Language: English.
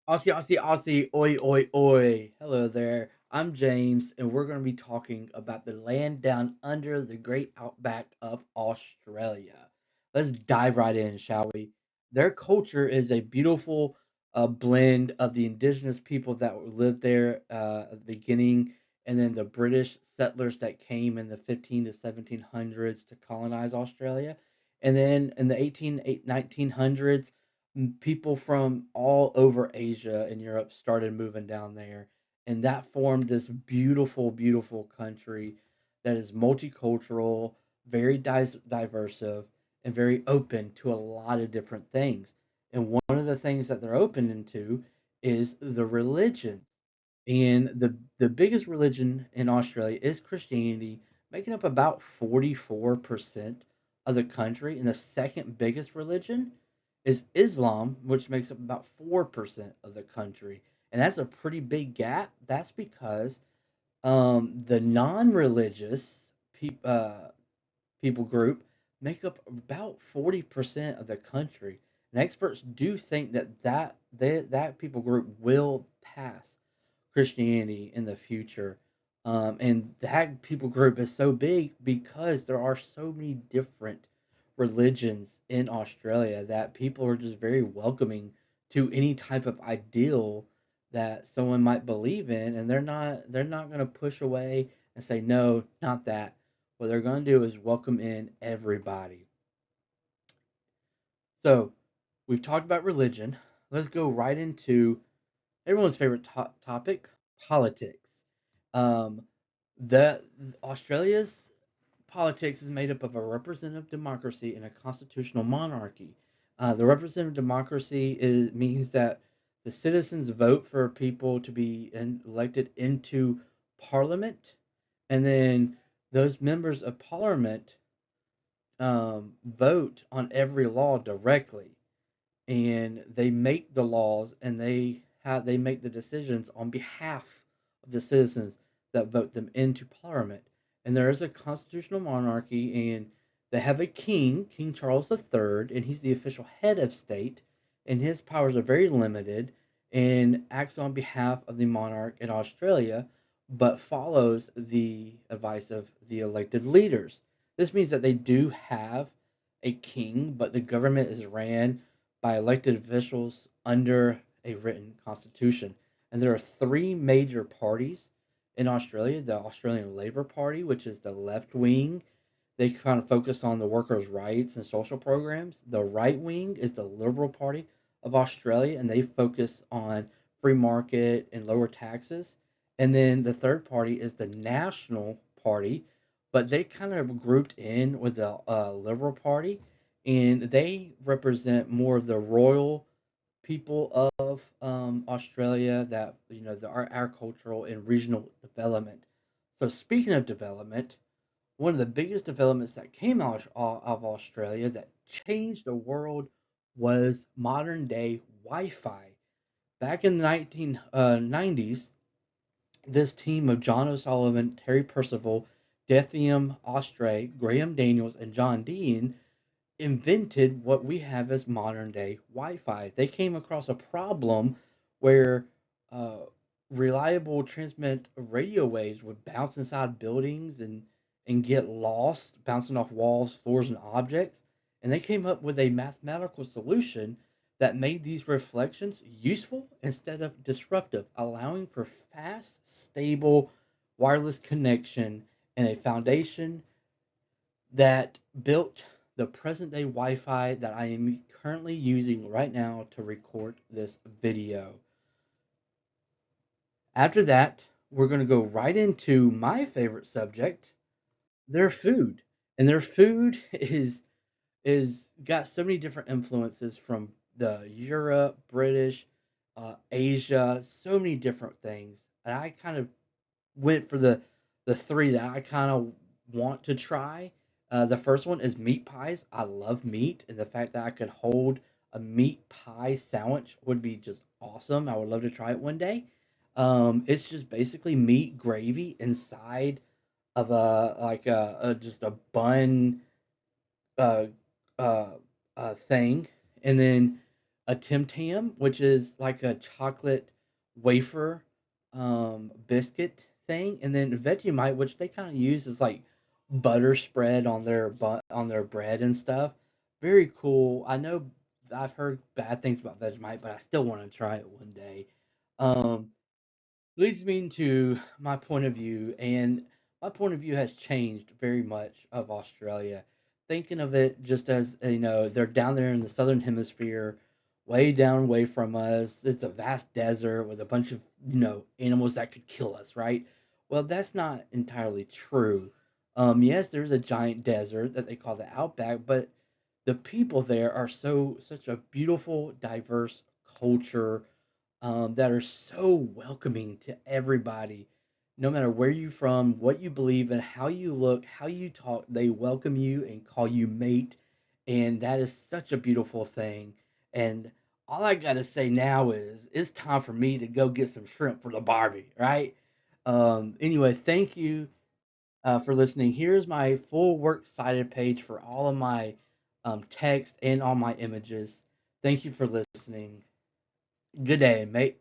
Aussie, Aussie, Aussie, oi, oi, oi. Hello there. I'm James, and we're going to be talking about the land down under the great outback of Australia. Let's dive right in, shall we? Their culture is a beautiful blend of the indigenous people that lived there at the beginning, and then the British settlers that came in the 15 to 1700s to colonize Australia. And then in the 1900s, people from all over Asia and Europe started moving down there, and that formed this beautiful, beautiful country that is multicultural, very diverse, and very open to a lot of different things. And one of the things that they're open into is the religions. And the biggest religion in Australia is Christianity, making up about 44% of the country. And the second biggest religion is Islam, which makes up about 4% of the country. And that's a pretty big gap. That's because the non religious people group make up about 40% of the country. And experts do think that people group will pass Christianity in the future. And that people group is so big because there are so many different religions in Australia that people are just very welcoming to any type of ideal that someone might believe in, and they're not going to push away and say no, not that. What they're going to do is welcome in everybody. So we've talked about religion. Let's go right into everyone's favorite topic, politics. Um, the Australia's politics is made up of a representative democracy and a constitutional monarchy. The representative democracy means that the citizens vote for people to be elected into parliament, and then those members of parliament vote on every law directly, and they make the laws and they make the decisions on behalf of the citizens that vote them into parliament. And there is a constitutional monarchy, and they have a king, King Charles III, and he's the official head of state, and his powers are very limited and acts on behalf of the monarch in Australia, but follows the advice of the elected leaders. This means that they do have a king, but the government is ran by elected officials under a written constitution. And there are three major parties in Australia: the Australian Labor Party, which is the left wing. They kind of focus on the workers' rights and social programs. The right wing is the Liberal Party of Australia, and they focus on free market and lower taxes. And then the third party is the National Party, but they kind of grouped in with the Liberal Party, and they represent more of the royal people of Australia, that our cultural and regional development. So speaking of development, one of the biggest developments that came out of Australia that changed the world was modern day Wi-Fi. Back in the 1990s, this team of John O'Sullivan, Terry Percival, Dethiam Ostray, Graham Daniels, and John Dean invented what we have as modern day Wi-Fi. They came across a problem where uh, reliable transmit radio waves would bounce inside buildings and get lost, bouncing off walls, floors, and objects. And they came up with a mathematical solution that made these reflections useful instead of disruptive, allowing for fast, stable wireless connection and a foundation that built the present day Wi-Fi that I am currently using right now to record this video. After that, we're going to go right into my favorite subject, their food. And their food is got so many different influences from the Europe, British, Asia, so many different things. And I kind of went for the three that I kind of want to try. The first one is meat pies. I love meat, and the fact that I could hold a meat pie sandwich would be just awesome. I would love to try it one day. It's just basically meat gravy inside of a just a bun uh, uh, thing, and then a Tim Tam, which is like a chocolate wafer biscuit thing, and then Vegemite, which they kind of use as like butter spread on their on their bread and stuff. Very cool. I know I've heard bad things about Vegemite, but I still want to try it one day. Um, Leads me into my point of view, and my point of view has changed very much of Australia. Thinking of it just as they're down there in the southern hemisphere, way down away from us. It's a vast desert with a bunch of animals that could kill us, right? Well, that's not entirely true. Yes, there's a giant desert that they call the outback, but the people there are such a beautiful, diverse culture that are so welcoming to everybody, no matter where you're from, what you believe in, how you look, how you talk. They welcome you and call you mate, and that is such a beautiful thing. And all I gotta say now is it's time for me to go get some shrimp for the Barbie, right? Anyway, thank you for listening. Here's my full works cited page for all of my text and all my images. Thank you for listening. Good day, mate.